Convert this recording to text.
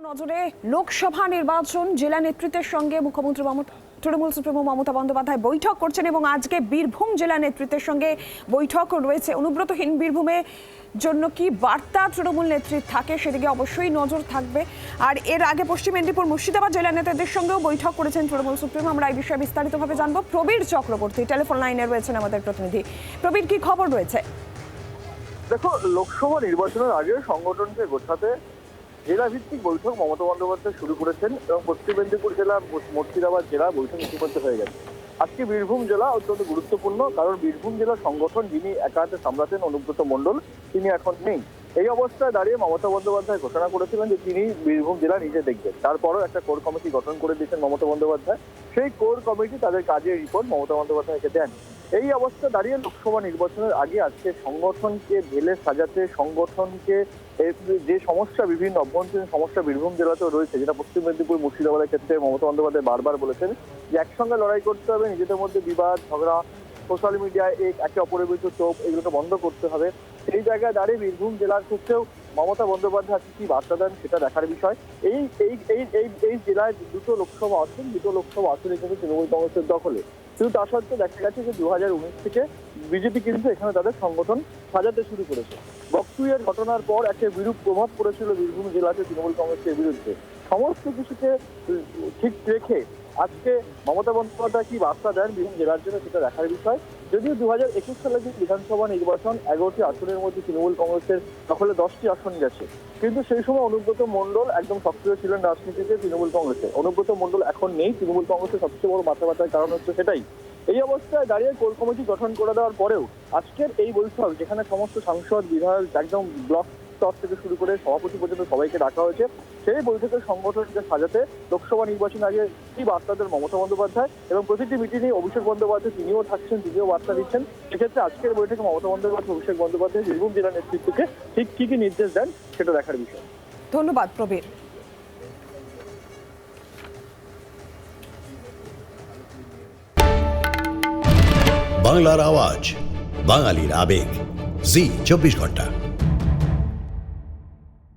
নজরে লোকসভা নির্বাচন, জেলা নেতৃত্বের সঙ্গে মুখ্যমন্ত্রী তৃণমূল সুপ্রিমো মমতা বন্দ্যোপাধ্যায় বৈঠক করছেন এবং আজকে বীরভূম জেলা নেতৃত্বের সঙ্গে বৈঠক রয়েছে। অনুব্রতহীন বীরভূমে জন্য কি বার্তা তৃণমূল নেতৃত্ব থাকে সেদিকে অবশ্যই নজর থাকবে। আর এর আগে পশ্চিম মেদিনীপুর মুর্শিদাবাদ জেলা নেতাদের সঙ্গেও বৈঠক করেছেন তৃণমূল সুপ্রিমো। আমরা এই বিষয়ে বিস্তারিতভাবে জানবো। প্রবীর চক্রবর্তী টেলিফোন লাইনে রয়েছেন আমাদের প্রতিনিধি। প্রবীর, কি খবর রয়েছে? দেখো, লোকসভা নির্বাচনের আগে সংগঠনকে গোছাতে জেলা ভিত্তিক বৈঠক মমতা বন্দ্যোপাধ্যায় শুরু করেছেন এবং পশ্চিম মেদিনীপুর জেলা, মুর্শিদাবাদ জেলা বৈঠক ইতিমধ্যে হয়ে গেছে। আজকে বীরভূম জেলা অত্যন্ত গুরুত্বপূর্ণ, কারণ বীরভূম জেলার সংগঠন যিনি একান্তে সামলাতেন অনুব্রত মণ্ডল, তিনি এখন নেই। এই অবস্থায় দাঁড়িয়ে মমতা বন্দ্যোপাধ্যায় ঘোষণা করেছিলেন যে তিনি বীরভূম জেলা নিজে দেখবেন। তারপরও একটা কোর কমিটি গঠন করে দিয়েছেন মমতা বন্দ্যোপাধ্যায়। সেই কোর কমিটি তাদের কাজের রিপোর্ট মমতা বন্দ্যোপাধ্যায়কে দেন। এই অবস্থা দাঁড়িয়ে লোকসভা নির্বাচনের আগে আজকে সংগঠনকে ঢেলে সাজাতে, সংগঠনকে যে সমস্যা, বিভিন্ন অভ্যন্তরীণ সমস্যা বীরভূম জেলাতেও রয়েছে, যেটা পশ্চিম মেদিনীপুর মুর্শিদাবাদের ক্ষেত্রে মমতা বন্দ্যোপাধ্যায় বারবার বলেছেন যে একসঙ্গে লড়াই করতে হবে, নিজেদের মধ্যে বিবাদ ঝগড়া, সোশ্যাল মিডিয়ায় একে অপরের বিরুদ্ধে চোখ, এগুলোকে বন্ধ করতে হবে। সেই জায়গায় দাঁড়িয়ে বীরভূম জেলার ক্ষেত্রেও মমতা বন্দ্যোপাধ্যায় কি বার্তা দেন সেটা দেখার বিষয়। এই জেলায় দুটো লোকসভা আসনে কিন্তু তৃণমূল কংগ্রেসের দখলে। কিন্তু তা সত্ত্বেও দেখা গেছে যে 2019 থেকে বিজেপি কিন্তু এখানে তাদের সংগঠন সাজাতে শুরু করেছে। বকটুইয়ের ঘটনার পর একটা বিরূপ প্রভাব পড়েছিল বীরভূম জেলাতে তৃণমূল কংগ্রেসের বিরুদ্ধে। সমস্ত কিছুকে ঠিক রেখে আজকে মমতা বন্দ্যোপাধ্যায় কি বার্তা দেন বীরভূম জেলার জন্য সেটা দেখার বিষয়। যদিও 2021 সালে যে বিধানসভা নির্বাচন 11টি আসনের মধ্যে তৃণমূল কংগ্রেসের দখলে 10টি আসন গেছে, কিন্তু সেই সময় অনুব্রত মণ্ডল একদম সক্রিয় ছিলেন রাজনীতিতে তৃণমূল কংগ্রেসে। অনুব্রত মণ্ডল এখন নেই। তৃণমূল কংগ্রেসের সবচেয়ে বড় মাথা ব্যথার কারণ হচ্ছে সেটাই। এই অবস্থায় দাঁড়িয়ে কোর কমিটি গঠন করে দেওয়ার পরেও আজকের এই বৈঠক, যেখানে সমস্ত সাংসদ, বিধায়ক, একদম ব্লক স্তর থেকে শুরু করে সভাপতি পর্যন্ত সবাইকে ডাকা হয়েছে, সেই বৈঠকের সংগঠনকে সাজাতে লোকসভা নির্বাচন আগে কি বার্তা দেন মমতা বন্দ্যোপাধ্যায়, এবং প্রতিটি মিটিংয়ে অভিষেক বন্দ্যোপাধ্যায় তিনিও থাকছেন, তিনিও বার্তা দিচ্ছেন। সেক্ষেত্রে আজকের বৈঠকে মমতা বন্দ্যোপাধ্যায়, অভিষেক বন্দ্যোপাধ্যায় বীরভূম জেলা নেতৃত্বকে ঠিক কি কি নির্দেশ দেন সেটা দেখার বিষয়। ধন্যবাদ প্রবীর। বাংলার আওয়াজ, বাঙালির আবেগ, জি 24 ঘন্টা।